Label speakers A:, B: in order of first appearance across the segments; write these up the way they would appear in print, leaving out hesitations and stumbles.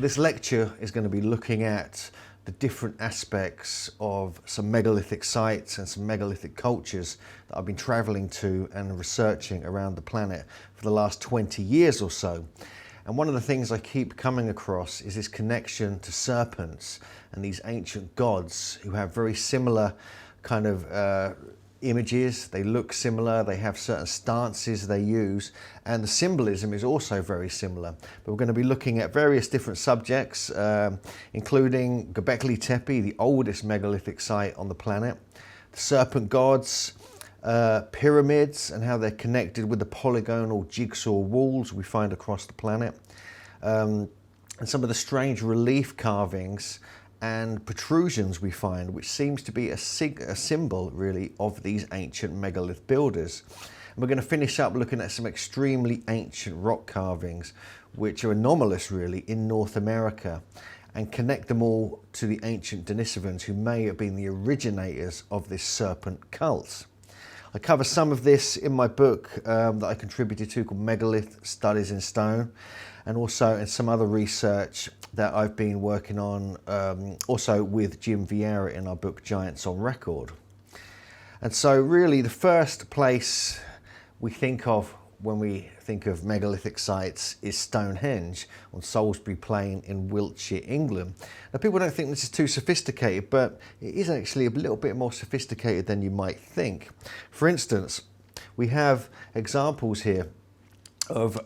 A: This lecture is going to be looking at the different aspects of some megalithic sites and some megalithic cultures that I've been traveling to and researching around the planet for the last 20 years or so. And one of the things I keep coming across is this connection to serpents and these ancient gods who have very similar kind of images. They look similar, they have certain stances they use, and the symbolism is also very similar. But we're going to be looking at various different subjects, including Göbekli Tepe, the oldest megalithic site on the planet, the serpent gods, pyramids and how they're connected with the polygonal jigsaw walls we find across the planet, and some of the strange relief carvings and protrusions we find, which seems to be a symbol really of these ancient megalith builders. And we're going to finish up looking at some extremely ancient rock carvings which are anomalous really in North America, and connect them all to the ancient Denisovans who may have been the originators of this serpent cult. I cover some of this in my book that I contributed to called Megalith Studies in Stone, and also in some other research that I've been working on also with Jim Vieira in our book Giants on Record. And so really the first place we think of when we think of megalithic sites is Stonehenge on Salisbury Plain in Wiltshire, England. Now people don't think this is too sophisticated, but it is actually a little bit more sophisticated than you might think. For instance, we have examples here of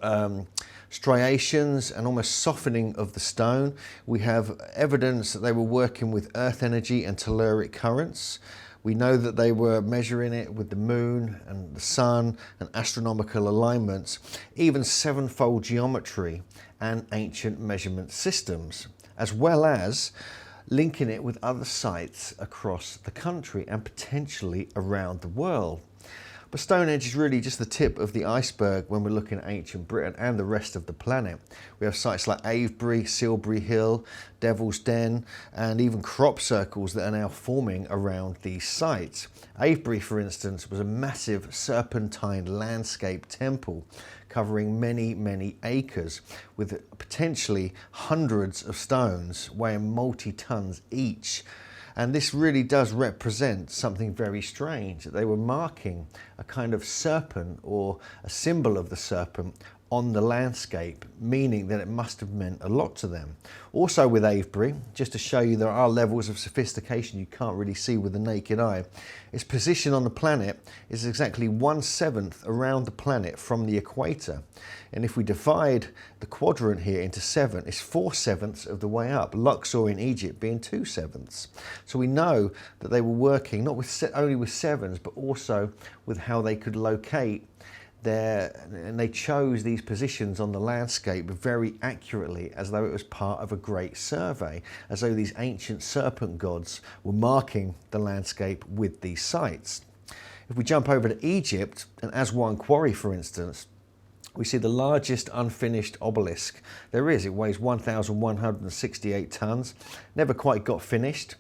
A: striations and almost softening of the stone. We have evidence that they were working with earth energy and telluric currents. We know that they were measuring it with the moon and the sun and astronomical alignments, even sevenfold geometry and ancient measurement systems, as well as linking it with other sites across the country and potentially around the world. But Stonehenge is really just the tip of the iceberg when we're looking at ancient Britain and the rest of the planet. We have sites like Avebury, Silbury Hill, Devil's Den, and even crop circles that are now forming around these sites. Avebury, for instance, was a massive serpentine landscape temple covering many, many acres with potentially hundreds of stones weighing multi-tons each. And this really does represent something very strange, that they were marking a kind of serpent or a symbol of the serpent on the landscape, meaning that it must have meant a lot to them. Also with Avebury, just to show you there are levels of sophistication you can't really see with the naked eye, its position on the planet is exactly 1/7 around the planet from the equator. And if we divide the quadrant here into 7, it's 4/7 of the way up, Luxor in Egypt being 2/7. So we know that they were working not with only with sevens, but also with how they could locate and they chose these positions on the landscape very accurately, as though it was part of a great survey, as though these ancient serpent gods were marking the landscape with these sites. If we jump over to Egypt and Aswan Quarry, for instance, we see the largest unfinished obelisk there is. It weighs 1,168 tons, never quite got finished,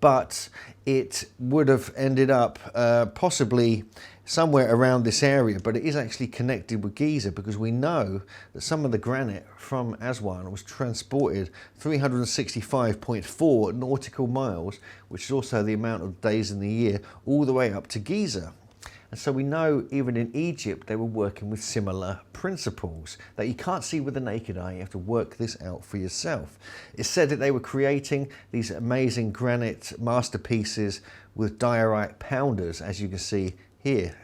A: but it would have ended up possibly somewhere around this area, but it is actually connected with Giza, because we know that some of the granite from Aswan was transported 365.4 nautical miles, which is also the amount of days in the year, all the way up to Giza. And so we know even in Egypt they were working with similar principles that you can't see with the naked eye. You have to work this out for yourself. It's said that they were creating these amazing granite masterpieces with diorite pounders, as you can see here.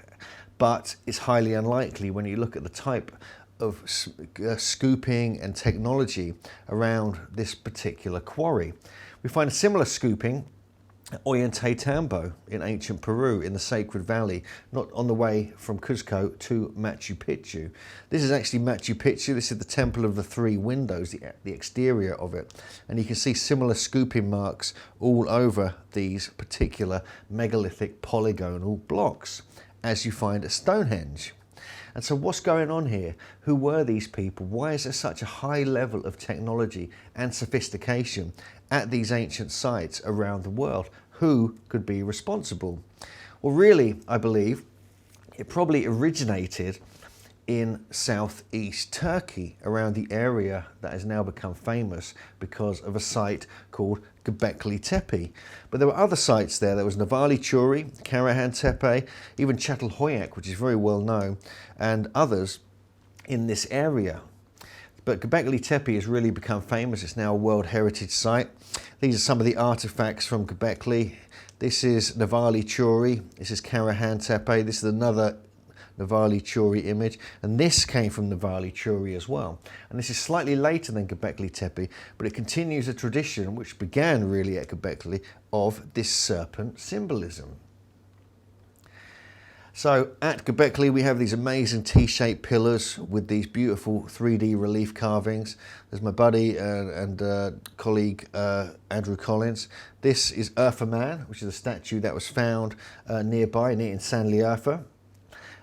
A: But it's highly unlikely when you look at the type of scooping and technology around this particular quarry. We find a similar scooping Ollantaytambo in ancient Peru in the Sacred Valley, not on the way from Cuzco to Machu Picchu. This is actually Machu Picchu. This is the Temple of the Three Windows, the exterior of it. And you can see similar scooping marks all over these particular megalithic polygonal blocks, as you find at Stonehenge. And so what's going on here? Who were these people? Why is there such a high level of technology and sophistication at these ancient sites around the world? Who could be responsible? Well, really, I believe it probably originated in southeast Turkey, around the area that has now become famous because of a site called Göbekli Tepe. But there were other sites there. There was Nevali Churi, Karahan Tepe, even Çatalhöyük, which is very well known, and others in this area. But Göbekli Tepe has really become famous. It's now a World Heritage Site. These are some of the artifacts from Göbekli. This is Nevali Churi, this is Karahan Tepe, this is another Nevali Churi image, and this came from Nevali Churi as well. And this is slightly later than Göbekli Tepe, but it continues a tradition which began really at Göbekli of this serpent symbolism. So at Göbekli we have these amazing T-shaped pillars with these beautiful 3D relief carvings. There's my buddy and colleague Andrew Collins. This is Urfa Man, which is a statue that was found nearby in Sanliurfa.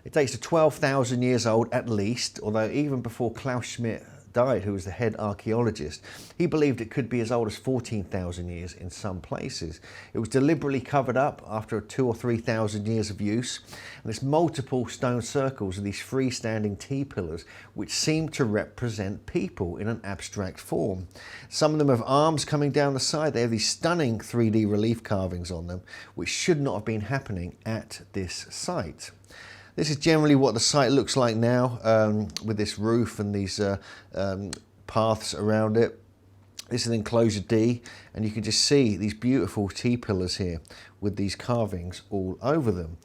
A: It dates to 12,000 years old at least, although even before Klaus Schmidt died, who was the head archaeologist, he believed it could be as old as 14,000 years in some places. It was deliberately covered up after 2,000 or 3,000 years of use, and there's multiple stone circles of these freestanding T-pillars which seem to represent people in an abstract form. Some of them have arms coming down the side. They have these stunning 3D relief carvings on them, which should not have been happening at this site. This is generally what the site looks like now, with this roof and these paths around it. This is enclosure D, and you can just see these beautiful T-pillars here with these carvings all over them.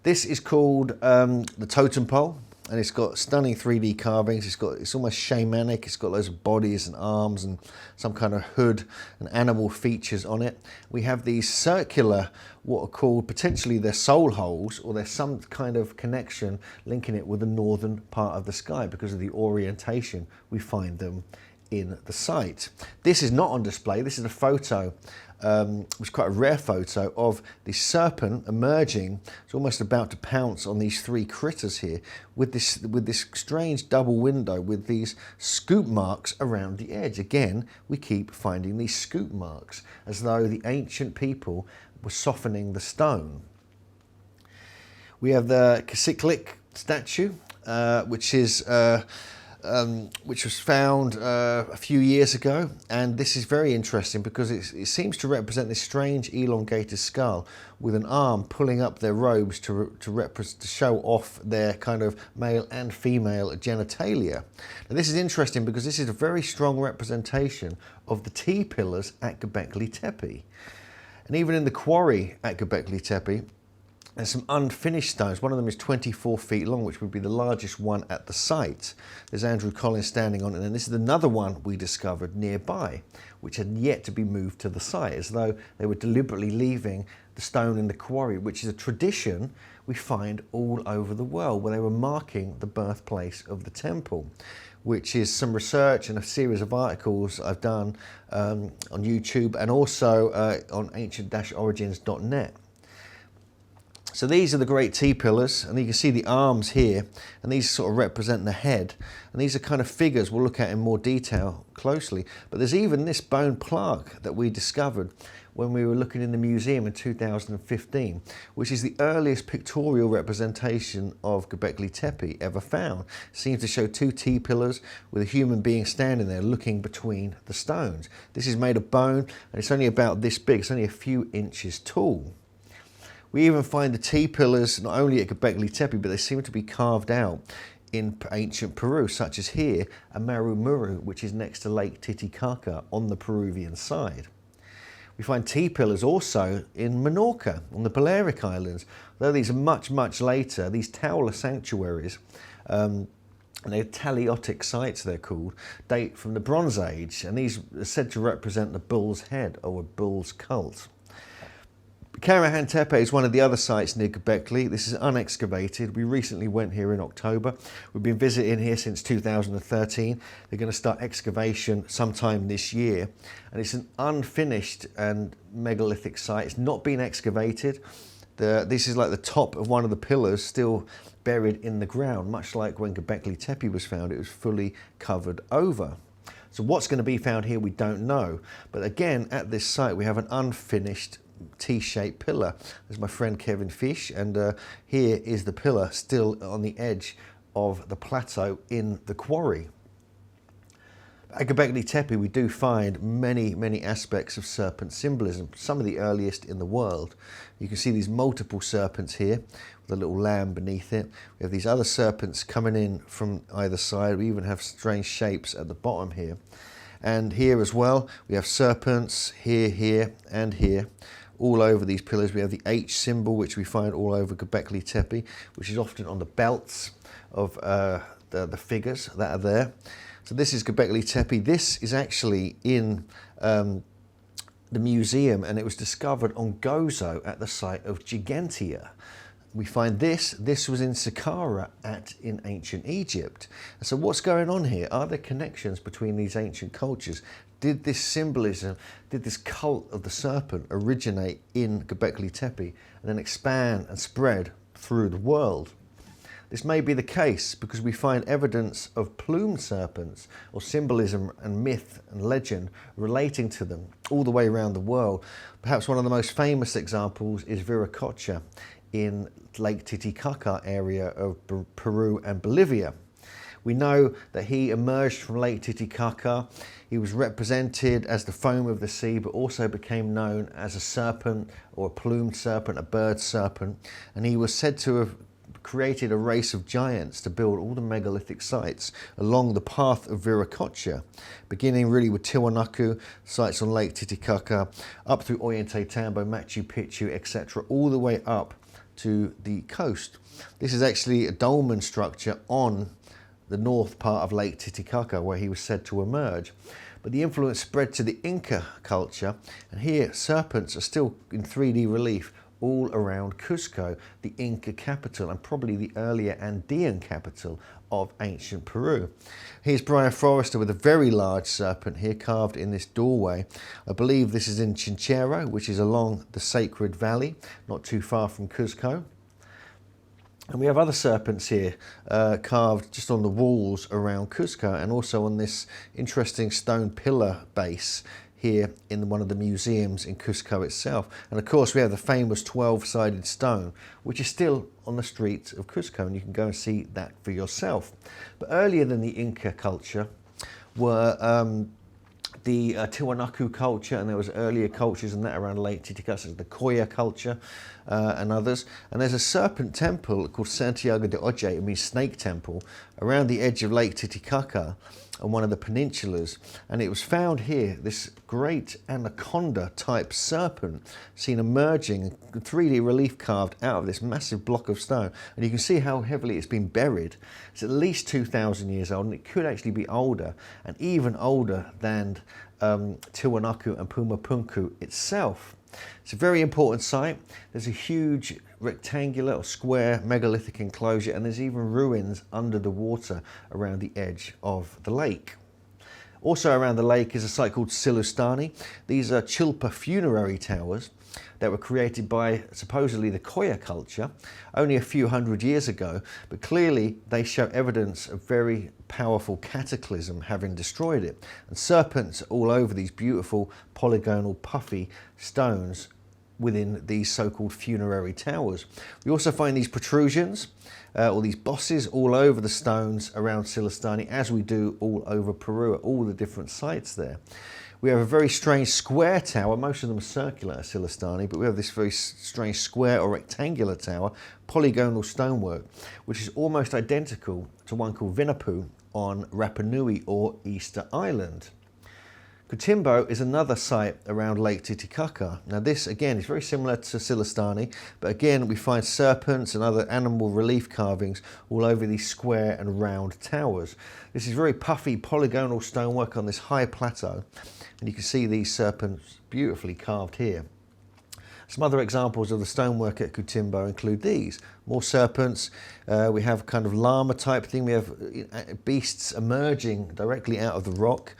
A: This is called the totem pole, and it's got stunning 3D carvings. It's almost shamanic. It's got loads of bodies and arms and some kind of hood and animal features on it. We have these circular, what are called potentially they're soul holes, or there's some kind of connection linking it with the northern part of the sky because of the orientation we find them in the site. This is not on display. This is a photo, which is quite a rare photo of the serpent emerging. It's almost about to pounce on these three critters here with this strange double window with these scoop marks around the edge. Again, we keep finding these scoop marks as though the ancient people were softening the stone. We have the Kesiklik statue, which was found a few years ago, and this is very interesting because it seems to represent this strange elongated skull with an arm pulling up their robes to show off their kind of male and female genitalia. Now this is interesting because this is a very strong representation of the T-pillars at Göbekli Tepe. And even in the quarry at Göbekli Tepe, there's some unfinished stones. One of them is 24 feet long, which would be the largest one at the site. There's Andrew Collins standing on it, and this is another one we discovered nearby, which had yet to be moved to the site, as though they were deliberately leaving the stone in the quarry, which is a tradition we find all over the world, where they were marking the birthplace of the temple, which is some research and a series of articles I've done on YouTube and also on ancient-origins.net. So these are the great T-pillars, and you can see the arms here, and these sort of represent the head. And these are kind of figures we'll look at in more detail closely. But there's even this bone plaque that we discovered when we were looking in the museum in 2015, which is the earliest pictorial representation of Göbekli Tepe ever found. It seems to show two T-pillars with a human being standing there looking between the stones. This is made of bone, and it's only about this big. It's only a few inches tall. We even find the T-pillars not only at Göbekli Tepe, but they seem to be carved out in ancient Peru, such as here, Amaru Muru, which is next to Lake Titicaca on the Peruvian side. We find T-pillars also in Menorca, on the Balearic Islands. Though these are much, much later, these Taula sanctuaries, and they're Taliotic sites they're called, date from the Bronze Age, and these are said to represent the bull's head, or a bull's cult. Karahan Tepe is one of the other sites near Göbekli. This is unexcavated. We recently went here in October. We've been visiting here since 2013. They're going to start excavation sometime this year. And it's an unfinished and megalithic site. It's not been excavated. This is like the top of one of the pillars still buried in the ground, much like when Göbekli Tepe was found. It was fully covered over. So what's going to be found here, we don't know. But again, at this site, we have an unfinished T-shaped pillar. There's my friend Kevin Fish, and here is the pillar still on the edge of the plateau in the quarry. At Göbekli Tepe we do find many aspects of serpent symbolism, some of the earliest in the world. You can see these multiple serpents here with a little lamb beneath it. We have these other serpents coming in from either side. We even have strange shapes at the bottom here. And here as well we have serpents here and here all over these pillars. We have the H symbol, which we find all over Göbekli Tepe, which is often on the belts of the figures that are there. So this is Göbekli Tepe. This is actually in the museum, and it was discovered on Gozo at the site of Gigantia. We find this was in Saqqara in ancient Egypt. So what's going on here? Are there connections between these ancient cultures? Did this symbolism, did this cult of the serpent originate in Göbekli Tepe and then expand and spread through the world? This may be the case because we find evidence of plumed serpents or symbolism and myth and legend relating to them all the way around the world. Perhaps one of the most famous examples is Viracocha in Lake Titicaca area of Peru and Bolivia. We know that he emerged from Lake Titicaca. He was represented as the foam of the sea, but also became known as a serpent or a plumed serpent, a bird serpent. And he was said to have created a race of giants to build all the megalithic sites along the path of Viracocha, beginning really with Tiwanaku, sites on Lake Titicaca, up through Ollantaytambo, Machu Picchu, etc., all the way up to the coast. This is actually a dolmen structure on the north part of Lake Titicaca where he was said to emerge. But the influence spread to the Inca culture, and here serpents are still in 3D relief all around Cusco, the Inca capital and probably the earlier Andean capital of ancient Peru. Here's Brian Forrester with a very large serpent here carved in this doorway. I believe this is in Chinchero, which is along the Sacred Valley, not too far from Cusco. And we have other serpents here carved just on the walls around Cusco and also on this interesting stone pillar base here in one of the museums in Cusco itself. And of course we have the famous 12-sided stone, which is still on the streets of Cusco, and you can go and see that for yourself. But earlier than the Inca culture were the Tiwanaku culture, and there was earlier cultures in that around Lake Titicaca, the Koya culture and others. And there's a serpent temple called Santiago de Ojje, it means snake temple, around the edge of Lake Titicaca on one of the peninsulas, and it was found here, this great anaconda type serpent seen emerging, 3D relief carved out of this massive block of stone, and you can see how heavily it's been buried. It's at least 2,000 years old, and it could actually be older, and even older than Tiwanaku and Pumapunku itself. It's a very important site. There's a huge rectangular or square megalithic enclosure, and there's even ruins under the water around the edge of the lake. Also around the lake is a site called Silustani. These are Chilpa funerary towers that were created by supposedly the Koya culture only a few hundred years ago, but clearly they show evidence of very powerful cataclysm having destroyed it. And serpents all over these beautiful polygonal puffy stones within these so-called funerary towers. We also find these protrusions or these bosses all over the stones around Silustani, as we do all over Peru at all the different sites there. We have a very strange square tower, most of them are circular at Silustani, but we have this very strange square or rectangular tower, polygonal stonework, which is almost identical to one called Vinapu on Rapa Nui or Easter Island. Cotimbo is another site around Lake Titicaca. Now this again is very similar to Silustani, but again we find serpents and other animal relief carvings all over these square and round towers. This is very puffy polygonal stonework on this high plateau, and you can see these serpents beautifully carved here. Some other examples of the stonework at Cotimbo include these. More serpents, we have kind of llama type thing, we have beasts emerging directly out of the rock,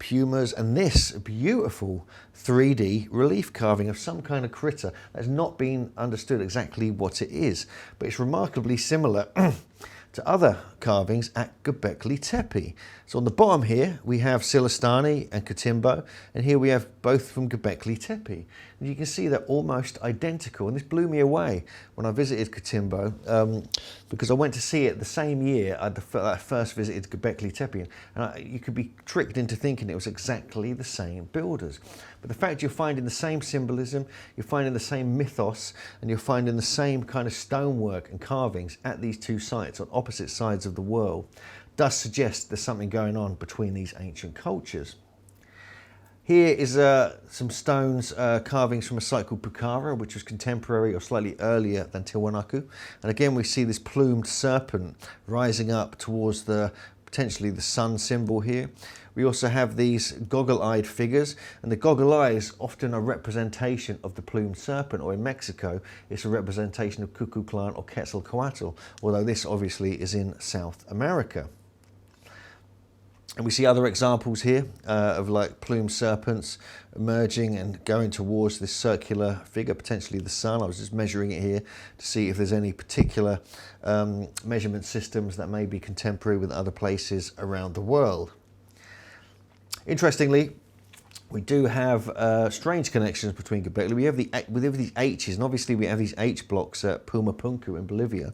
A: pumas, and this beautiful 3D relief carving of some kind of critter that's not been understood exactly what it is, but it's remarkably similar to other carvings at Göbekli Tepe. So on the bottom here we have Silastani and Katimbo, and here we have both from Göbekli Tepe. And you can see they're almost identical, and this blew me away when I visited Katimbo, because I went to see it the same year I first visited Göbekli Tepe, and you could be tricked into thinking it was exactly the same builders. But the fact you're finding the same symbolism, you're finding the same mythos, and you're finding the same kind of stonework and carvings at these two sites on opposite sides of the world does suggest there's something going on between these ancient cultures. Here is some stones, carvings from a site called Pucara, which was contemporary or slightly earlier than Tiwanaku. And again, we see this plumed serpent rising up towards potentially the sun symbol here. We also have these goggle-eyed figures, and the goggle eyes often a representation of the plumed serpent, or in Mexico, it's a representation of Cuculclan or Quetzalcoatl, although this obviously is in South America. And we see other examples here of like plumed serpents emerging and going towards this circular figure, potentially the sun. I was just measuring it here to see if there's any particular measurement systems that may be contemporary with other places around the world. Interestingly, we do have strange connections between Göbekli. We have these H's, and obviously we have these H blocks at Pumapunku in Bolivia.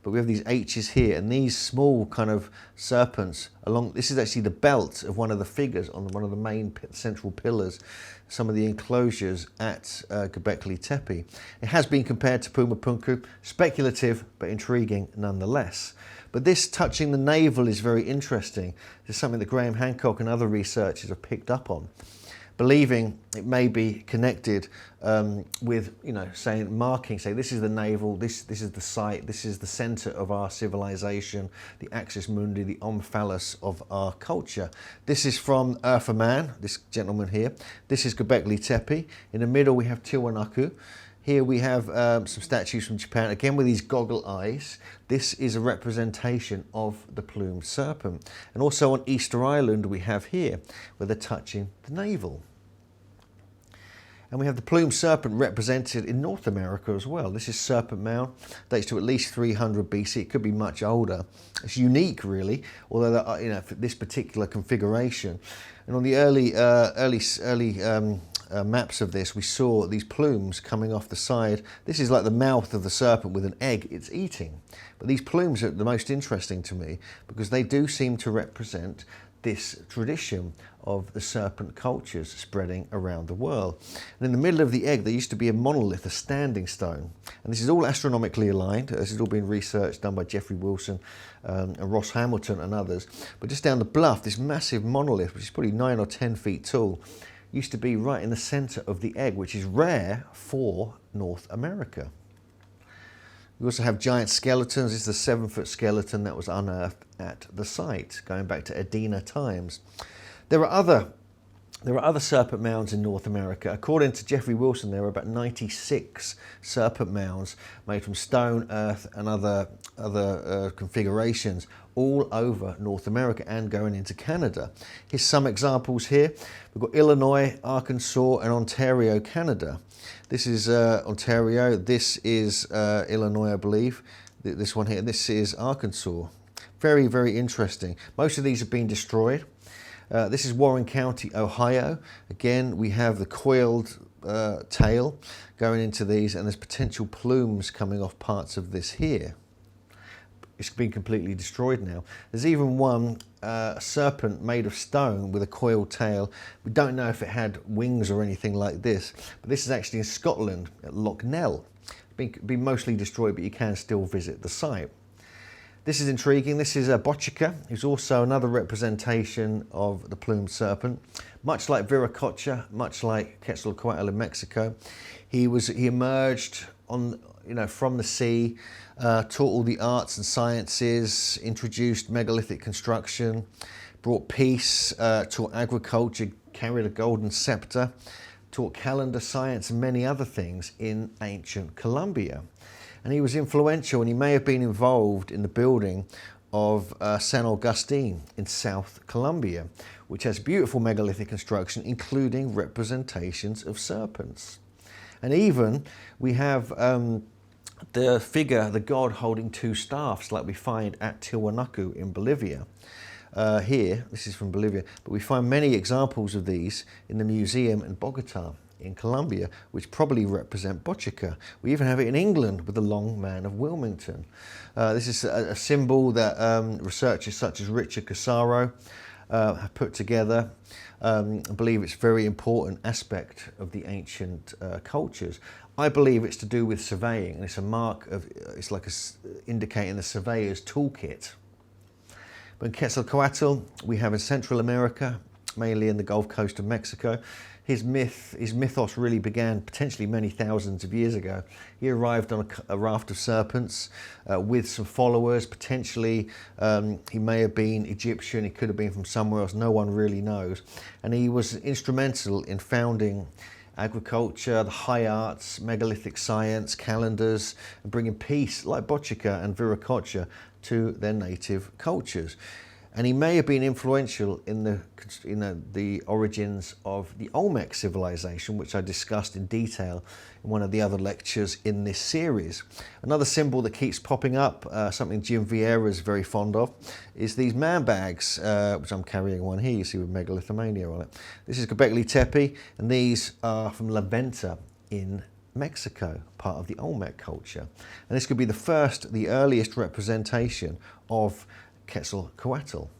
A: But we have these H's here, and these small kind of serpents along, this is actually the belt of one of the figures on one of the main central pillars, some of the enclosures at Göbekli Tepe. It has been compared to Pumapunku, speculative but intriguing nonetheless. But this touching the navel is very interesting. This is something that Graham Hancock and other researchers have picked up on, believing it may be connected with, marking, say this is the navel, this is the site, this is the center of our civilization, the axis mundi, the omphalos of our culture. This is from Urfa Man, this gentleman here. This is Göbekli Tepe. In the middle we have Tiwanaku. Here we have some statues from Japan, again with these goggle eyes. This is a representation of the plumed serpent. And also on Easter Island we have here, where they're touching the navel. And we have the plumed serpent represented in North America as well. This is Serpent Mound, dates to at least 300 BC. It could be much older. It's unique, really, although for this particular configuration. And on the early maps of this, we saw these plumes coming off the side. This is like the mouth of the serpent with an egg it's eating. But these plumes are the most interesting to me because they do seem to represent this tradition of the serpent cultures spreading around the world. And in the middle of the egg there used to be a monolith, a standing stone. And this is all astronomically aligned. This has all been research done by Geoffrey Wilson and Ross Hamilton and others. But just down the bluff, this massive monolith, which is probably 9 or 10 feet tall, used to be right in the center of the egg, which is rare for North America. We also have giant skeletons. This is the 7-foot skeleton that was unearthed at the site, going back to Edina times. There are other serpent mounds in North America. According to Geoffrey Wilson, there are about 96 serpent mounds made from stone, earth, and other configurations all over North America and going into Canada. Here's some examples here. We've got Illinois, Arkansas, and Ontario, Canada. This is Ontario. This is Illinois, I believe. This one here. This is Arkansas. Very, very interesting. Most of these have been destroyed. This is Warren County, Ohio. Again, we have the coiled tail going into these, and there's potential plumes coming off parts of this here. It's been completely destroyed now. There's even one serpent made of stone with a coiled tail. We don't know if it had wings or anything like this, but this is actually in Scotland at Loch Nell. It's been mostly destroyed, but you can still visit the site. This is intriguing. This is a Bochica, who's also another representation of the plumed serpent. Much like Viracocha, much like Quetzalcoatl in Mexico, he emerged from the sea, taught all the arts and sciences, introduced megalithic construction, brought peace, taught agriculture, carried a golden scepter, taught calendar science and many other things in ancient Colombia. And he was influential, and he may have been involved in the building of San Agustin in South Colombia, which has beautiful megalithic construction, including representations of serpents. And even we have the figure, the god holding two staffs like we find at Tiwanaku in Bolivia. Here, this is from Bolivia, but we find many examples of these in the museum in Bogota in Colombia, which probably represent Bochica. We even have it in England with the Long Man of Wilmington. This is a symbol that researchers such as Richard Casaro have put together. I believe it's a very important aspect of the ancient cultures. I believe it's to do with surveying, and it's a mark of, it's like indicating the surveyor's toolkit. But in Quetzalcoatl, we have in Central America, mainly in the Gulf Coast of Mexico. His mythos really began potentially many thousands of years ago. He arrived on a raft of serpents with some followers. Potentially, he may have been Egyptian. He could have been from somewhere else. No one really knows. And he was instrumental in founding agriculture, the high arts, megalithic science, calendars, and bringing peace, like Bochica and Viracocha, to their native cultures. And he may have been influential in the origins of the Olmec civilization, which I discussed in detail in one of the other lectures in this series. Another symbol that keeps popping up, something Jim Vieira is very fond of, is these man bags, which I'm carrying one here, you see with Megalithomania on it. This is Göbekli Tepe, and these are from La Venta in Mexico, part of the Olmec culture. And this could be the earliest representation of Quetzalcoatl.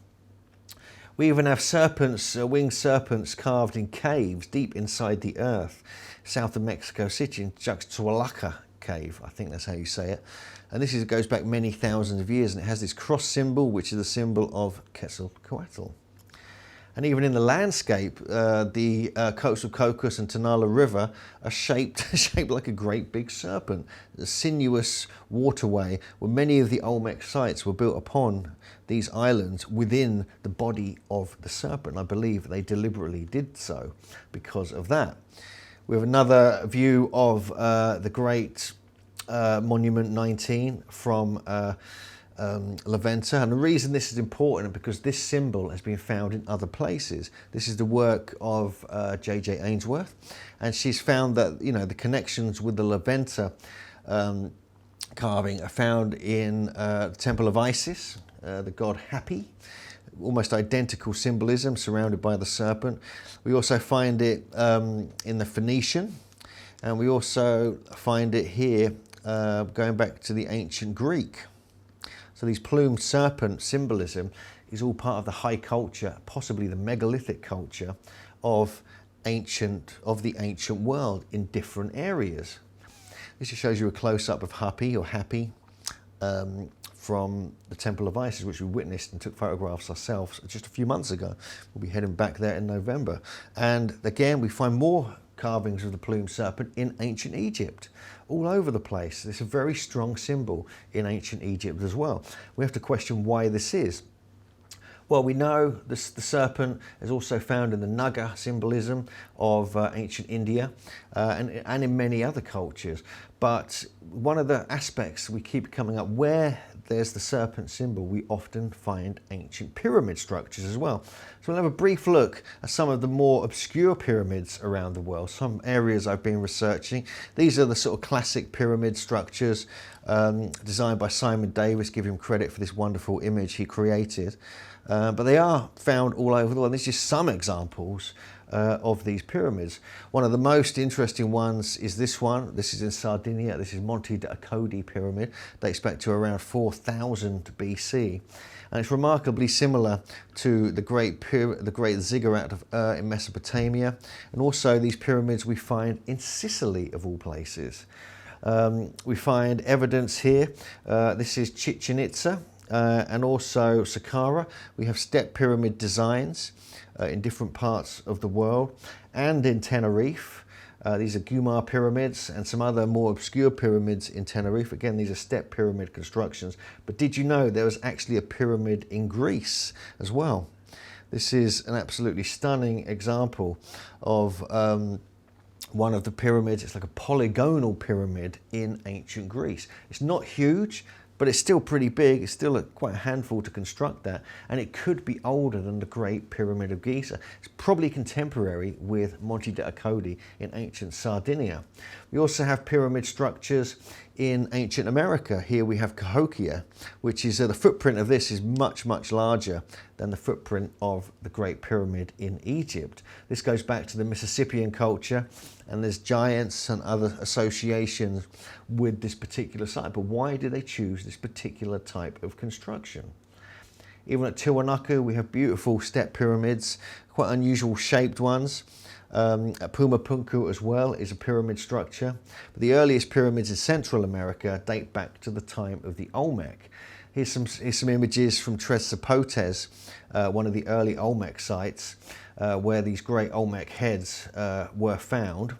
A: We even have serpents, winged serpents carved in caves deep inside the earth, south of Mexico City in Juxtahualaca cave, I think that's how you say it. And this goes back many thousands of years, and it has this cross symbol, which is the symbol of Quetzalcoatl. And even in the landscape, the coastal Cocos and Tanala River are shaped like a great big serpent. A sinuous waterway where many of the Olmec sites were built upon these islands within the body of the serpent. I believe they deliberately did so because of that. We have another view of the great Monument 19 from La Venta, and the reason this is important is because this symbol has been found in other places. This is the work of J.J. Ainsworth, and she's found that the connections with the La Venta carving are found in the Temple of Isis, the god Hapi, almost identical symbolism surrounded by the serpent. We also find it in the Phoenician, and we also find it here going back to the ancient Greek. So these plumed serpent symbolism is all part of the high culture, possibly the megalithic culture of the ancient world in different areas. This just shows you a close-up of Hapi or Happy from the Temple of Isis, which we witnessed and took photographs ourselves just a few months ago. We'll be heading back there in November. And again, we find more carvings of the plumed serpent in ancient Egypt, all over the place. It's a very strong symbol in ancient Egypt as well. We have to question why this is. Well, we know the serpent is also found in the Naga symbolism of ancient India and in many other cultures. But one of the aspects we keep coming up, where there's the serpent symbol, we often find ancient pyramid structures as well. So we'll have a brief look at some of the more obscure pyramids around the world, some areas I've been researching. These are the sort of classic pyramid structures designed by Simon Davis, give him credit for this wonderful image he created. But they are found all over the world. These are just some examples of these pyramids. One of the most interesting ones is this one. This is in Sardinia. This is Monte de Accodi pyramid, dates back to around 4000 BC. And it's remarkably similar to the great ziggurat of in Mesopotamia. And also these pyramids we find in Sicily, of all places. We find evidence here. This is Chichen Itza. And also Saqqara. We have step pyramid designs in different parts of the world, and in Tenerife. These are Gumar pyramids and some other more obscure pyramids in Tenerife. Again, these are step pyramid constructions. But did you know there was actually a pyramid in Greece as well? This is an absolutely stunning example of one of the pyramids. It's like a polygonal pyramid in ancient Greece. It's not huge, but it's still pretty big. It's still quite a handful to construct that, and it could be older than the Great Pyramid of Giza. It's probably contemporary with Monte de Accodi in ancient Sardinia. We also have pyramid structures in ancient America. Here we have Cahokia, which is the footprint of this is much, much larger than the footprint of the Great Pyramid in Egypt. This goes back to the Mississippian culture, and there's giants and other associations with this particular site. But why do they choose this particular type of construction? Even at Tiwanaku, we have beautiful step pyramids, quite unusual shaped ones. At Pumapunku as well is a pyramid structure. But the earliest pyramids in Central America date back to the time of the Olmec. Here's some images from Tres Zapotes, one of the early Olmec sites, where these great Olmec heads were found.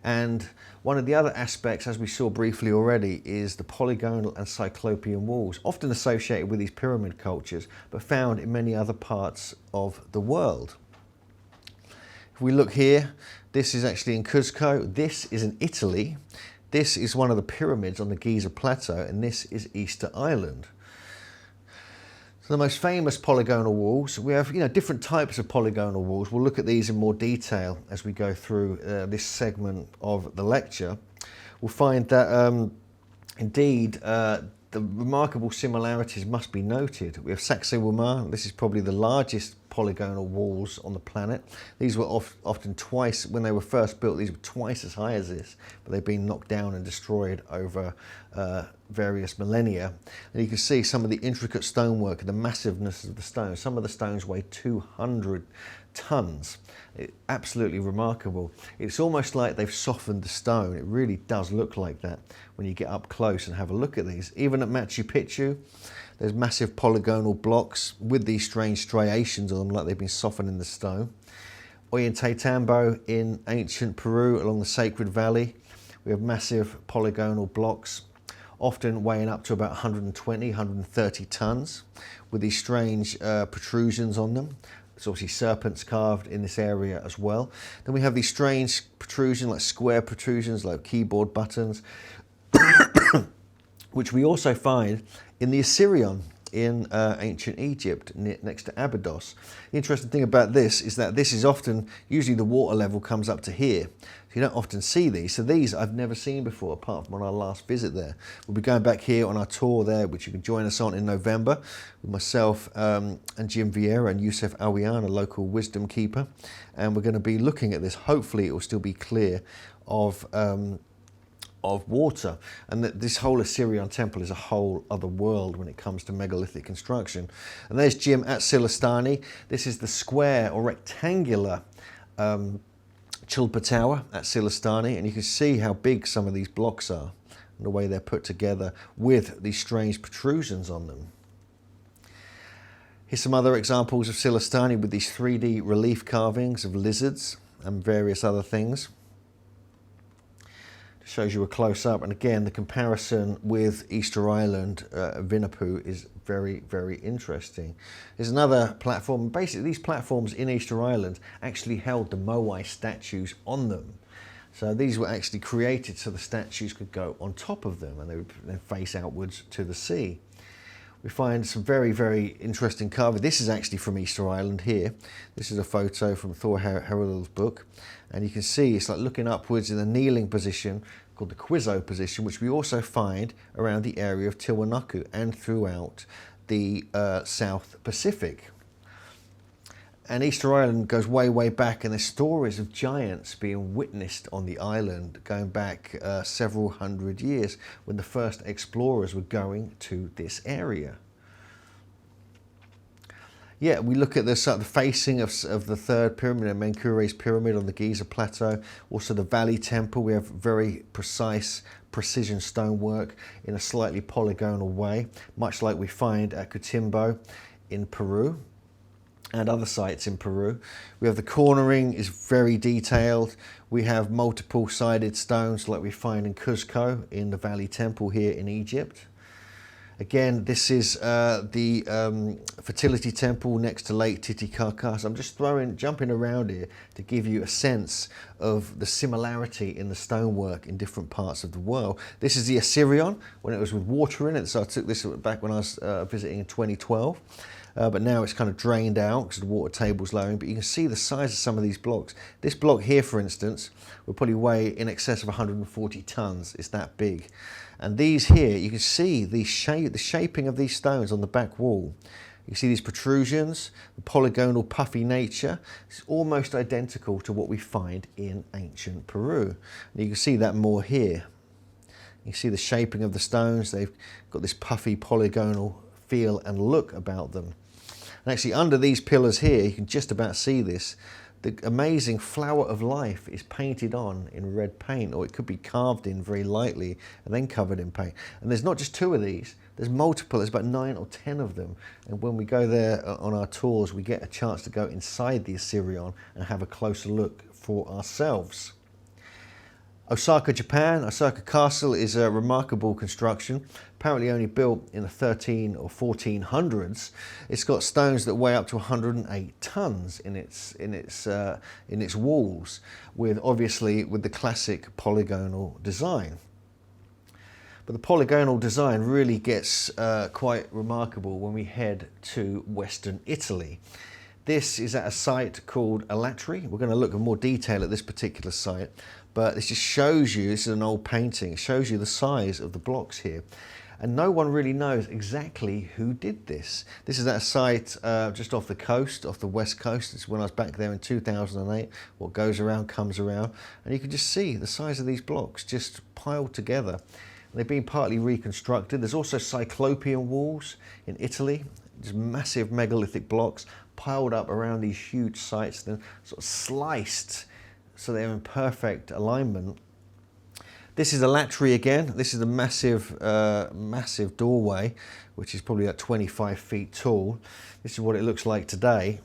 A: And one of the other aspects, as we saw briefly already, is the polygonal and cyclopean walls, often associated with these pyramid cultures, but found in many other parts of the world. If we look here, this is actually in Cuzco. This is in Italy. This is one of the pyramids on the Giza Plateau, and this is Easter Island. So the most famous polygonal walls, we have different types of polygonal walls. We'll look at these in more detail as we go through this segment of the lecture. We'll find that indeed the remarkable similarities must be noted. We have Sacsayhuamán. This is probably the largest polygonal walls on the planet. These were often twice, when they were first built, these were twice as high as this, but they've been knocked down and destroyed over various millennia. And you can see some of the intricate stonework and the massiveness of the stones. Some of the stones weigh 200 tons. Absolutely remarkable. It's almost like they've softened the stone. It really does look like that when you get up close and have a look at these. Even at Machu Picchu, there's massive polygonal blocks with these strange striations on them, like they've been softened in the stone. Ollantaytambo in ancient Peru along the Sacred Valley, we have massive polygonal blocks, often weighing up to about 120, 130 tons, with these strange protrusions on them. There's obviously serpents carved in this area as well. Then we have these strange protrusions, like square protrusions, like keyboard buttons, which we also find in the Assyrian in ancient Egypt, next to Abydos. The interesting thing about this is that this is often, usually the water level comes up to here. So you don't often see these. So these I've never seen before, apart from on our last visit there. We'll be going back here on our tour there, which you can join us on in November, with myself and Jim Vieira and Youssef Awian, a local wisdom keeper. And we're going to be looking at this. Hopefully it will still be clear of water, and that this whole Assyrian temple is a whole other world when it comes to megalithic construction. And there's Jim at Silastani. This is the square or rectangular Chulpa Tower at Silastani, and you can see how big some of these blocks are and the way they're put together with these strange protrusions on them. Here's some other examples of Silastani with these 3D relief carvings of lizards and various other things. Shows you a close-up, and again the comparison with Easter Island, Vinapu, is very, very interesting. There's another platform. Basically these platforms in Easter Island actually held the Moai statues on them. So these were actually created so the statues could go on top of them, and they would then face outwards to the sea. We find some very, very interesting carving. This is actually from Easter Island here. This is a photo from Thor Heyerdahl's book. And you can see it's like looking upwards in a kneeling position called the Quizo position, which we also find around the area of Tiwanaku and throughout the South Pacific. And Easter Island goes way, way back, and there's stories of giants being witnessed on the island going back several hundred years when the first explorers were going to this area. Yeah, we look at the facing of the third pyramid, Menkare's pyramid on the Giza Plateau. Also the Valley Temple, we have very precise precision stonework in a slightly polygonal way, much like we find at Cotimbo in Peru and other sites in Peru. We have the cornering is very detailed. We have multiple sided stones like we find in Cuzco in the Valley Temple here in Egypt. Again, this is the fertility temple next to Lake Titicaca. So I'm just jumping around here to give you a sense of the similarity in the stonework in different parts of the world. This is the Assyrian when it was with water in it. So I took this back when I was visiting in 2012. but now it's kind of drained out because the water table's lowering. But you can see the size of some of these blocks. This block here, for instance, will probably weigh in excess of 140 tons. It's that big. And these here, you can see the shaping of these stones on the back wall. You see these protrusions, the polygonal puffy nature. It's almost identical to what we find in ancient Peru. And you can see that more here. You see the shaping of the stones. They've got this puffy polygonal feel and look about them. And actually under these pillars here, you can just about see this. The amazing flower of life is painted on in red paint, or it could be carved in very lightly and then covered in paint. And there's not just 2 of these, there's multiple, there's about 9 or 10 of them. And when we go there on our tours, we get a chance to go inside the Assyrian and have a closer look for ourselves. Osaka, Japan. Osaka Castle is a remarkable construction, apparently only built in the 13 or 1400s. It's got stones that weigh up to 108 tons in its walls, with the classic polygonal design. But the polygonal design really gets quite remarkable when we head to Western Italy. This is at a site called Alatri. We're going to look in more detail at this particular site, but this just shows you, this is an old painting, it shows you the size of the blocks here. And no one really knows exactly who did this. This is at a site just off the coast, off the west coast. It's when I was back there in 2008. What goes around comes around. And you can just see the size of these blocks just piled together. And they've been partly reconstructed. There's also cyclopean walls in Italy, just massive megalithic blocks piled up around these huge sites, then sort of sliced so they're in perfect alignment. This is Alatri again. This is a massive, massive doorway, which is probably like 25 feet tall. This is what it looks like today.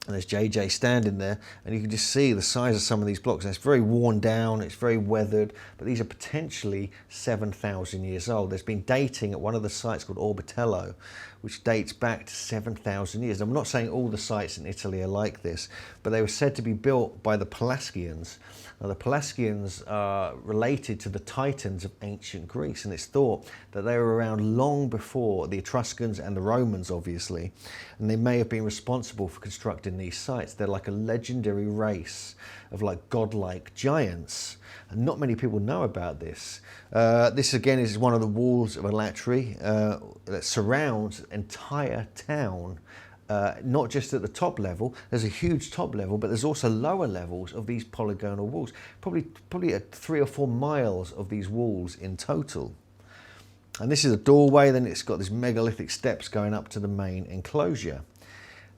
A: And there's JJ standing there, and you can just see the size of some of these blocks. And it's very worn down, it's very weathered, but these are potentially 7,000 years old. There's been dating at one of the sites called Orbetello, which dates back to 7,000 years. I'm not saying all the sites in Italy are like this, but they were said to be built by the Pelasgians. Now, the Pelasgians are related to the Titans of ancient Greece, and it's thought that they were around long before the Etruscans and the Romans, obviously, and they may have been responsible for constructing these sites. They're like a legendary race of like godlike giants, and not many people know about this. This again is one of the walls of Alatri that surrounds the entire town. Not just at the top level, there's a huge top level, but there's also lower levels of these polygonal walls. Probably at 3 or 4 miles of these walls in total. And this is a doorway, then it's got these megalithic steps going up to the main enclosure.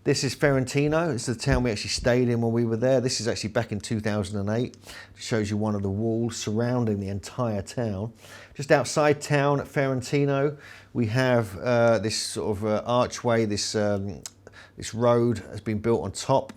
A: This is Ferentino. This is the town we actually stayed in when we were there. This is actually back in 2008. It shows you one of the walls surrounding the entire town. Just outside town at Ferentino, we have this sort of archway, this road has been built on top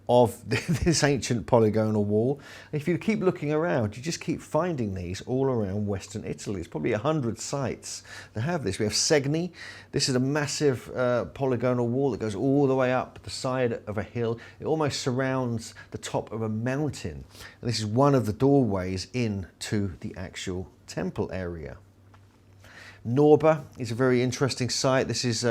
A: of this ancient polygonal wall. If you keep looking around, you just keep finding these all around Western Italy. It's probably 100 sites that have this. We have Segni. This is a massive polygonal wall that goes all the way up the side of a hill. It almost surrounds the top of a mountain. And this is one of the doorways into the actual temple area. Norba is a very interesting site. This is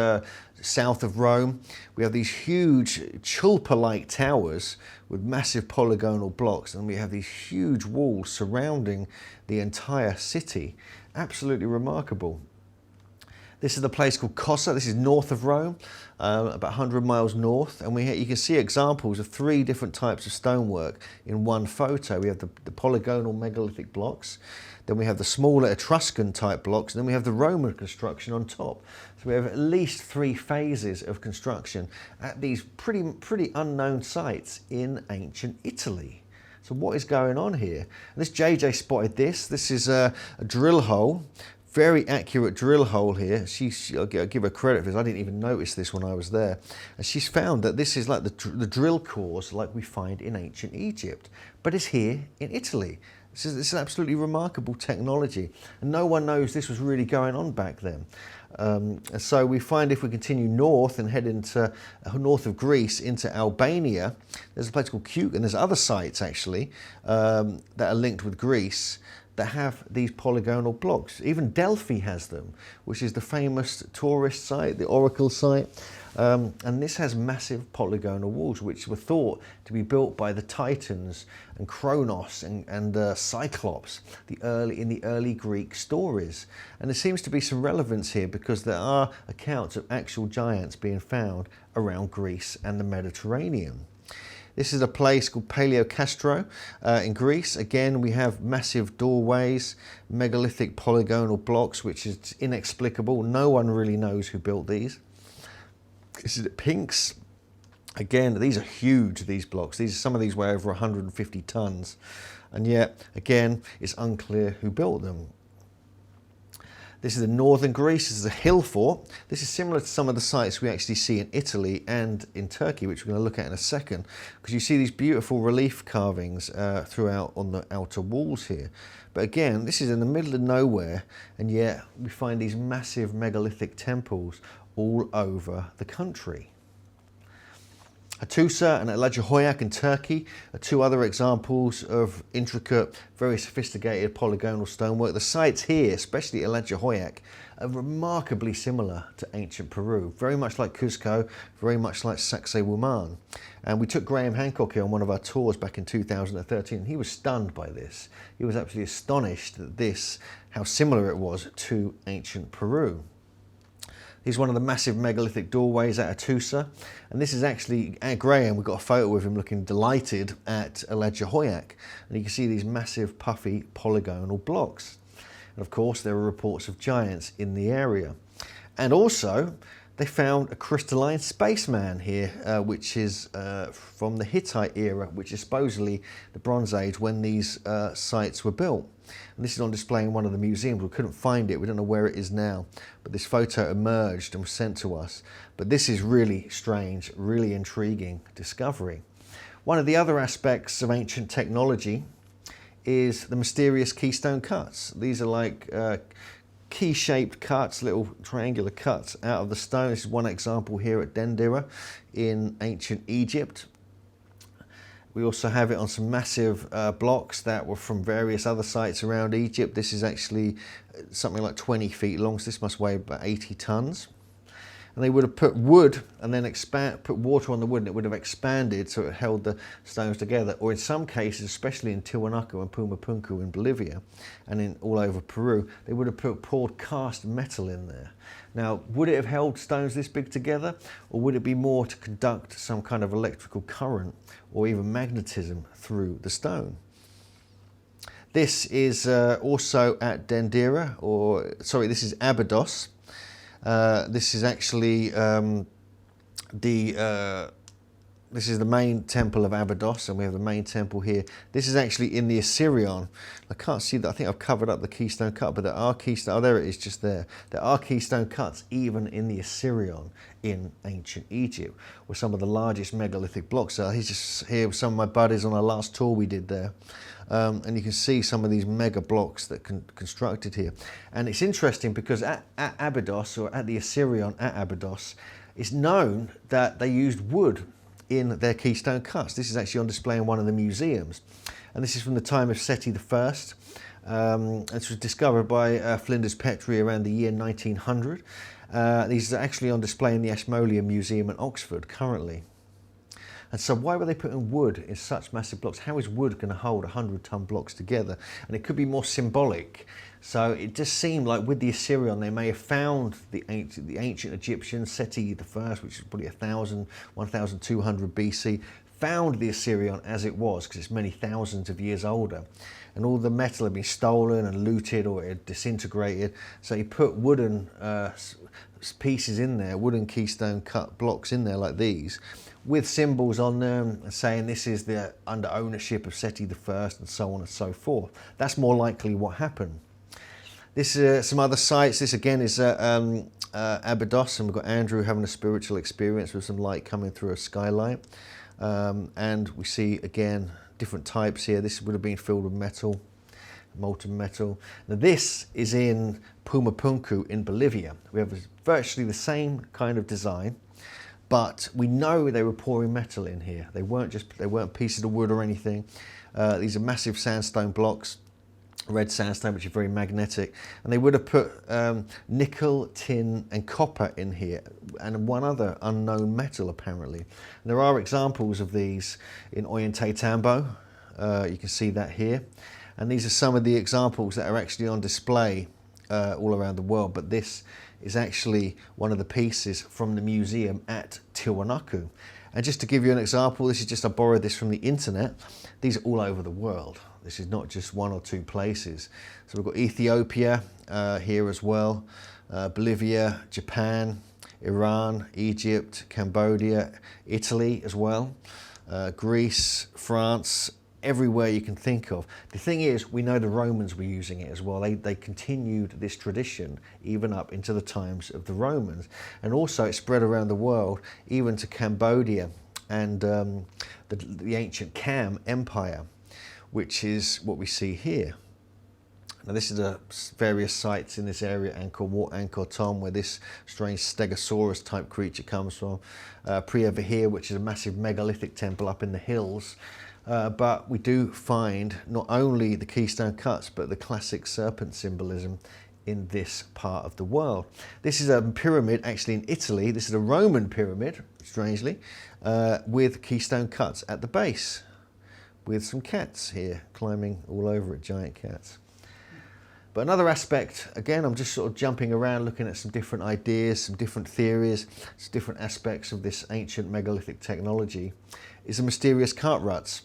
A: south of Rome. We have these huge chulpa-like towers with massive polygonal blocks, and we have these huge walls surrounding the entire city. Absolutely remarkable. This is a place called Cosa. This is north of Rome, about 100 miles north, and you can see examples of 3 different types of stonework in one photo. We have the polygonal megalithic blocks, then we have the smaller Etruscan type blocks, and then we have the Roman construction on top. So we have at least 3 phases of construction at these pretty unknown sites in ancient Italy. So what is going on here? And this JJ spotted this. This is a drill hole. Very accurate drill hole here. I'll give her credit for this. I didn't even notice this when I was there. And she's found that this is like the drill cores like we find in ancient Egypt, but it's here in Italy. This is absolutely remarkable technology, and no one knows this was really going on back then. So we find if we continue north and head into north of Greece into Albania, there's a place called Cute, and there's other sites actually that are linked with Greece that have these polygonal blocks. Even Delphi has them, which is the famous tourist site, the oracle site. And this has massive polygonal walls, which were thought to be built by the Titans and Kronos and Cyclops in the early Greek stories. And there seems to be some relevance here because there are accounts of actual giants being found around Greece and the Mediterranean. This is a place called Paleocastro in Greece. Again, we have massive doorways, megalithic polygonal blocks, which is inexplicable. No one really knows who built these. This is at Pinks. Again, these are huge, these blocks. Some of these weigh over 150 tons. And yet, again, it's unclear who built them. This is in northern Greece. This is a hill fort. This is similar to some of the sites we actually see in Italy and in Turkey, which we're going to look at in a second, because you see these beautiful relief carvings throughout on the outer walls here. But again, this is in the middle of nowhere, and yet we find these massive megalithic temples all over the country. Hattusa and Ojje in Turkey are two other examples of intricate, very sophisticated polygonal stonework. The sites here, especially Ojje, are remarkably similar to ancient Peru, very much like Cusco, very much like Sacsayhuaman. And we took Graham Hancock here on one of our tours back in 2013, and he was stunned by this. He was absolutely astonished at how similar it was to ancient Peru. Here's one of the massive megalithic doorways at Hattusa, and this is actually at Graham. We've got a photo of him looking delighted at Ojje, and you can see these massive puffy polygonal blocks. And of course there are reports of giants in the area. And also they found a crystalline spaceman here, which is from the Hittite era, which is supposedly the Bronze Age when these sites were built. And this is on display in one of the museums. We couldn't find it, we don't know where it is now, but this photo emerged and was sent to us. But this is really strange, really intriguing discovery. One of the other aspects of ancient technology is the mysterious keystone cuts. These are like key-shaped cuts, little triangular cuts out of the stone. This is one example here at Dendera in ancient Egypt. We also have it on some massive blocks that were from various other sites around Egypt. This is actually something like 20 feet long, so this must weigh about 80 tons. And they would have put wood and then put water on the wood, and it would have expanded so it held the stones together. Or in some cases, especially in Tiwanaku and Pumapunku in Bolivia and all over Peru, they would have poured cast metal in there. Now, would it have held stones this big together, or would it be more to conduct some kind of electrical current or even magnetism through the stone? This is also at Dendera, this is Abydos. This is actually this is the main temple of Abydos, and we have the main temple here. This is actually in the Assyrian. I can't see that. I think I've covered up the keystone cut, but there are keystone. Oh, there it is, just there. There are keystone cuts even in the Assyrian in ancient Egypt, where some of the largest megalithic blocks are. He's just here with some of my buddies on our last tour we did there. And you can see some of these mega blocks that constructed here. And it's interesting because at Abydos, or at the Assyrian at Abydos, it's known that they used wood in their keystone cuts. This is actually on display in one of the museums. And this is from the time of Seti I. This was discovered by Flinders Petrie around the year 1900. These are actually on display in the Ashmolean Museum in Oxford currently. And so why were they putting wood in such massive blocks? How is wood going to hold 100-ton blocks together? And it could be more symbolic. So it just seemed like with the Assyrian, they may have found the ancient Egyptians, Seti I, which is probably 1200 BC, found the Assyrian as it was, because it's many thousands of years older. And all the metal had been stolen and looted, or it had disintegrated. So he put wooden pieces in there, wooden keystone cut blocks in there like these, with symbols on them saying this is under ownership of Seti I, and so on and so forth. That's more likely what happened. This is some other sites. This again is Abydos, and we've got Andrew having a spiritual experience with some light coming through a skylight. And we see again different types here. This would have been filled with metal, molten metal. Now this is in Pumapunku in Bolivia. We have virtually the same kind of design, but we know they were pouring metal in here. They weren't pieces of wood or anything. These are massive sandstone blocks. red sandstone, which is very magnetic, and they would have put nickel, tin and copper in here, and one other unknown metal apparently. And there are examples of these in Ollantaytambo. You can see that here, and these are some of the examples that are actually on display all around the world, but this is actually one of the pieces from the museum at Tiwanaku. And just to give you an example, this is just, I borrowed this from the internet. These are all over the world. This is not just one or two places. So we've got Ethiopia here as well, Bolivia, Japan, Iran, Egypt, Cambodia, Italy as well, Greece, France, everywhere you can think of. The thing is, we know the Romans were using it as well. They continued this tradition even up into the times of the Romans. And also it spread around the world, even to Cambodia and the ancient Kham Empire, which is what we see here. Now this is the various sites in this area, Angkor Wat, Angkor Thom, where this strange Stegosaurus type creature comes from. Preah Vihear, which is a massive megalithic temple up in the hills. But we do find not only the keystone cuts, but the classic serpent symbolism in this part of the world. This is a pyramid actually in Italy. This is a Roman pyramid, strangely, with keystone cuts at the base, with some cats here climbing all over it, giant cats. But another aspect, again, I'm just sort of jumping around looking at some different ideas, some different theories, some different aspects of this ancient megalithic technology, is the mysterious cart ruts.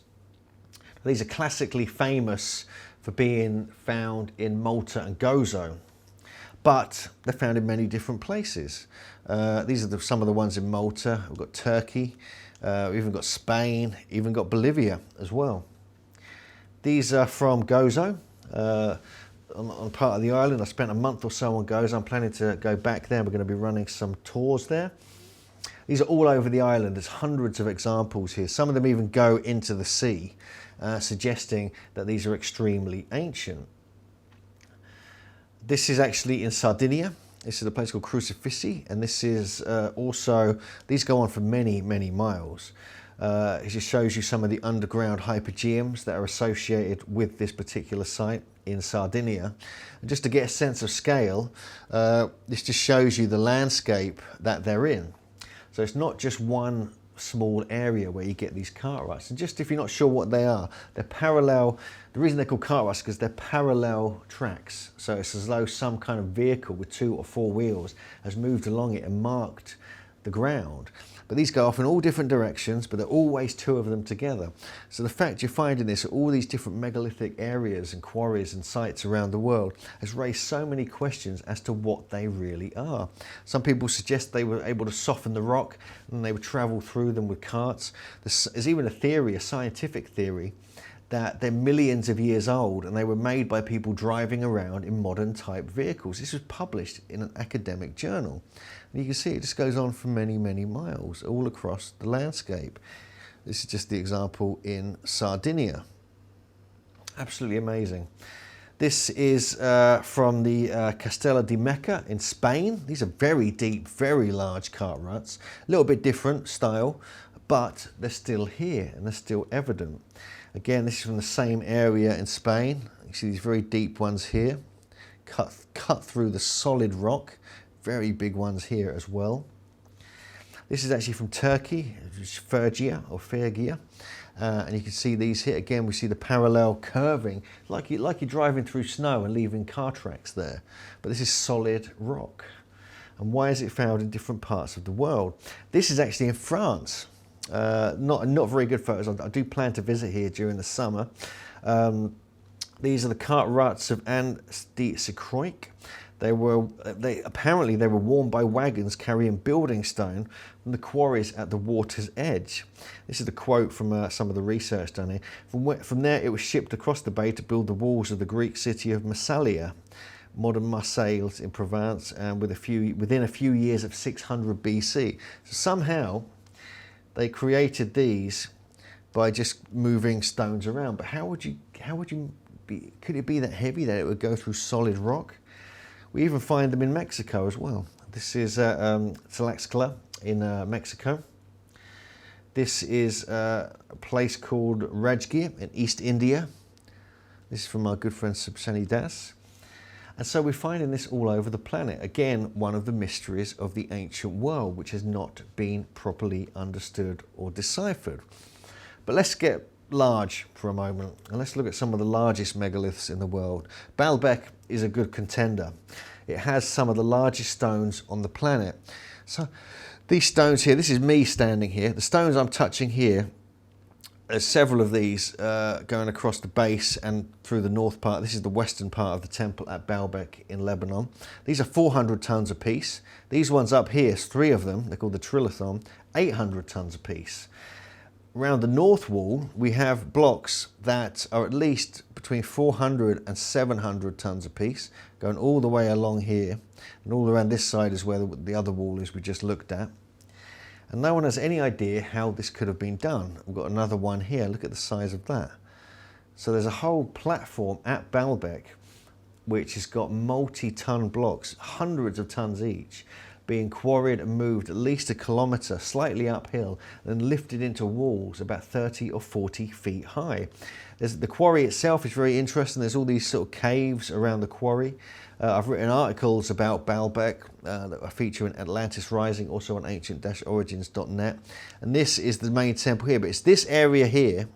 A: These are classically famous for being found in Malta and Gozo, but they're found in many different places. These are some of the ones in Malta. We've got Turkey, we've even got Spain, even got Bolivia as well. These are from Gozo, on part of the island. I spent a month or so on Gozo. I'm planning to go back there. We're going to be running some tours there. These are all over the island. There's hundreds of examples here. Some of them even go into the sea, suggesting that these are extremely ancient. This is actually in Sardinia. This is a place called Crucifissi, and this is also, these go on for many, many miles. It just shows you some of the underground hypogeums that are associated with this particular site in Sardinia. And just to get a sense of scale, this just shows you the landscape that they're in. So it's not just one small area where you get these cart ruts. And just if you're not sure what they are, they're parallel. The reason they're called cart ruts is because they're parallel tracks. So it's as though some kind of vehicle with 2 or 4 wheels has moved along it and marked the ground. But these go off in all different directions, but there are always 2 of them together. So the fact you're finding this at all these different megalithic areas and quarries and sites around the world has raised so many questions as to what they really are. Some people suggest they were able to soften the rock and they would travel through them with carts. There's even a theory, a scientific theory, that they're millions of years old and they were made by people driving around in modern type vehicles. This was published in an academic journal. And you can see it just goes on for many, many miles all across the landscape. This is just the example in Sardinia. Absolutely amazing. This is from the Castella di Mecca in Spain. These are very deep, very large cart ruts. A little bit different style, but they're still here and they're still evident. Again, this is from the same area in Spain. You see these very deep ones here, cut through the solid rock. Very big ones here as well. This is actually from Turkey, Phrygia or Phrygia. And you can see these here. Again, we see the parallel curving, like you're driving through snow and leaving car tracks there. But this is solid rock. And why is it found in different parts of the world? This is actually in France. Not very good photos. I do plan to visit here during the summer. These are the cart ruts of Anne-de-Sicroic. Apparently they were worn by wagons carrying building stone from the quarries at the water's edge. This is the quote from some of the research done here. From there it was shipped across the bay to build the walls of the Greek city of Massalia, modern Marseille in Provence, and within a few years of 600 BC. So somehow they created these by just moving stones around. But could it be that heavy that it would go through solid rock? We even find them in Mexico as well. This is Tlaxcala in Mexico. This is a place called Rajgir in East India. This is from our good friend Santiago. And so we're finding this all over the planet. Again, one of the mysteries of the ancient world, which has not been properly understood or deciphered. But let's get large for a moment, and let's look at some of the largest megaliths in the world. Baalbek is a good contender. It has some of the largest stones on the planet. So these stones here, this is me standing here. The stones I'm touching here, there's several of these going across the base and through the north part. This is the western part of the temple at Baalbek in Lebanon. These are 400 tons apiece. These ones up here, 3 of them, they're called the Trilithon, 800 tons apiece. Around the north wall, we have blocks that are at least between 400 and 700 tons apiece, going all the way along here, and all around this side is where the other wall is we just looked at. And no one has any idea how this could have been done. We've got another one here, look at the size of that. So there's a whole platform at Baalbek which has got multi-ton blocks, hundreds of tons each, being quarried and moved at least a kilometre, slightly uphill, and lifted into walls about 30 or 40 feet high. The quarry itself is very interesting. There's all these sort of caves around the quarry. I've written articles about Baalbek that I feature in Atlantis Rising, also on ancient-origins.net. And this is the main temple here, but it's this area here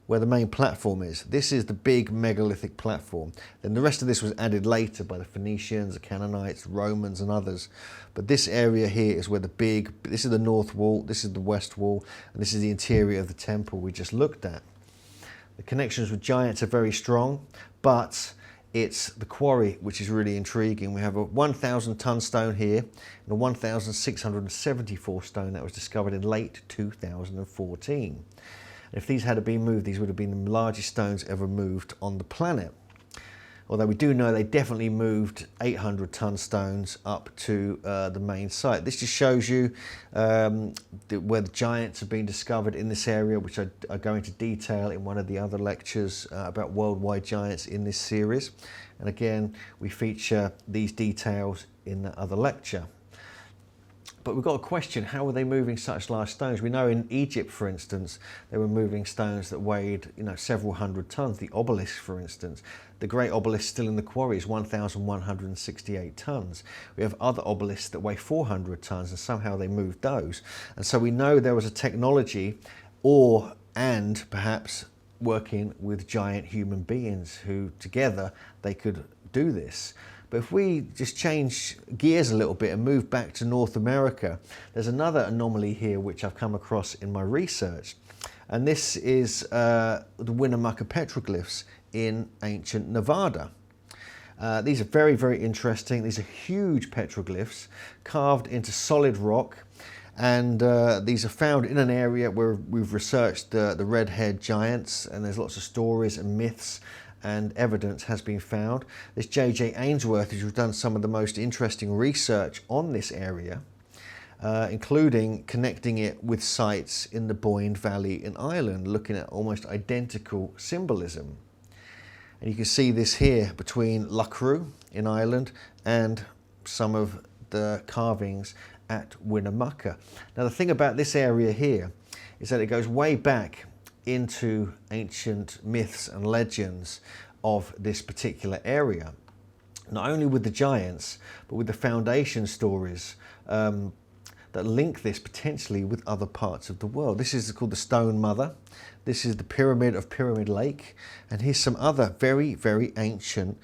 A: where the main platform is. This is the big megalithic platform. Then the rest of this was added later by the Phoenicians, the Canaanites, Romans and others. But this area here is where this is the north wall, this is the west wall, and this is the interior of the temple we just looked at. The connections with giants are very strong, but it's the quarry which is really intriguing. We have a 1,000 ton stone here and a 1,674 stone that was discovered in late 2014. If these had been moved, these would have been the largest stones ever moved on the planet. Although we do know they definitely moved 800 ton stones up to the main site. This just shows you where the giants have been discovered in this area, which I go into detail in one of the other lectures about worldwide giants in this series. And again, we feature these details in the other lecture. But we've got a question, how were they moving such large stones? We know in Egypt, for instance, they were moving stones that weighed, several hundred tons. The obelisk, for instance, the great obelisk still in the quarry is 1,168 tons. We have other obelisks that weigh 400 tons, and somehow they moved those. And so we know there was a technology and perhaps working with giant human beings who together they could do this. But if we just change gears a little bit and move back to North America, there's another anomaly here which I've come across in my research. And this is the Winnemucca petroglyphs in ancient Nevada. These are very, very interesting. These are huge petroglyphs carved into solid rock. And these are found in an area where we've researched the redhead giants, and there's lots of stories and myths and evidence has been found. This J.J. Ainsworth has done some of the most interesting research on this area, including connecting it with sites in the Boyne Valley in Ireland, looking at almost identical symbolism. And you can see this here between Loughru in Ireland and some of the carvings at Winnemucca. Now the thing about this area here is that it goes way back into ancient myths and legends of this particular area. Not only with the giants, but with the foundation stories that link this potentially with other parts of the world. This is called the Stone Mother. This is the Pyramid of Pyramid Lake. And here's some other very, very ancient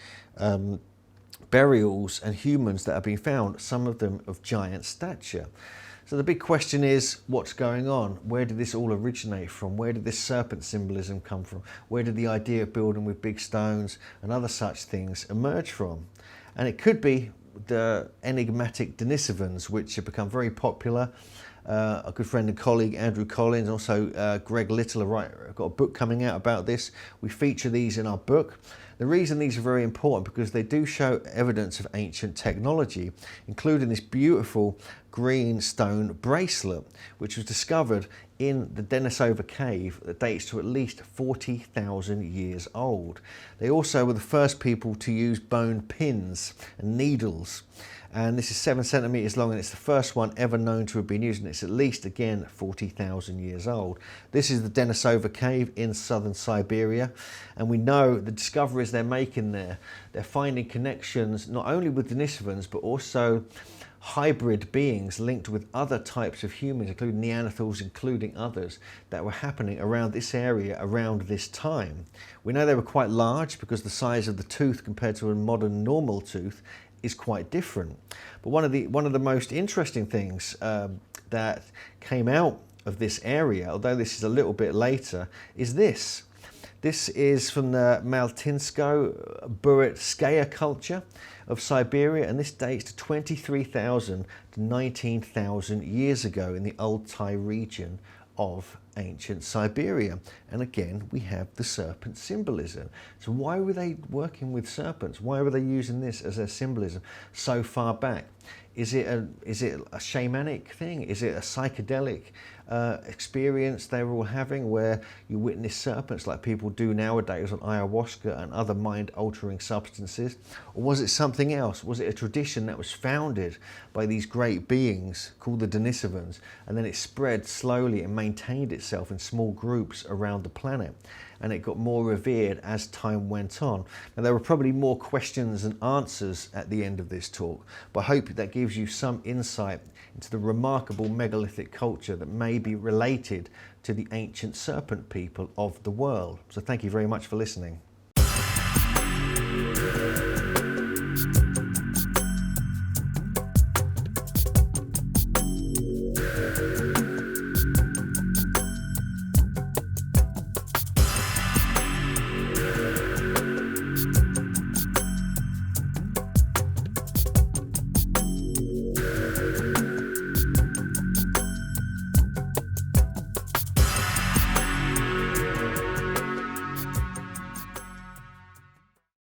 A: burials and humans that have been found, some of them of giant stature. So the big question is, what's going on? Where did this all originate from? Where did this serpent symbolism come from? Where did the idea of building with big stones and other such things emerge from? And it could be the enigmatic Denisovans, which have become very popular. A good friend and colleague, Andrew Collins, also Greg Little, have got a book coming out about this. We feature these in our book. The reason these are very important because they do show evidence of ancient technology, including this beautiful green stone bracelet, which was discovered in the Denisova cave that dates to at least 40,000 years old. They also were the first people to use bone pins and needles. And this is 7 centimeters long, and it's the first one ever known to have been used, and it's at least, again, 40,000 years old. This is the Denisova cave in southern Siberia, and we know the discoveries they're making there, they're finding connections not only with Denisovans, but also hybrid beings linked with other types of humans, including Neanderthals, including others, that were happening around this area around this time. We know they were quite large because the size of the tooth compared to a modern normal tooth is quite different. But one of the most interesting things that came out of this area, although this is a little bit later, is this. This is from the Maltinsko-Buretskaya culture of Siberia, and this dates to 23,000 to 19,000 years ago in the Altai region of ancient Siberia. And again, we have the serpent symbolism. So why were they working with serpents? Why were they using this as their symbolism so far back? Is it a shamanic thing? Is it a psychedelic experience they were all having, where you witness serpents like people do nowadays on ayahuasca and other mind-altering substances? Or was it something else? Was it a tradition that was founded by these great beings called the Denisovans, and then it spread slowly and maintained itself in small groups around the planet, and it got more revered as time went on? And there were probably more questions than answers at the end of this talk, but I hope that gives you some insight into the remarkable megalithic culture that may be related to the ancient serpent people of the world. So thank you very much for listening.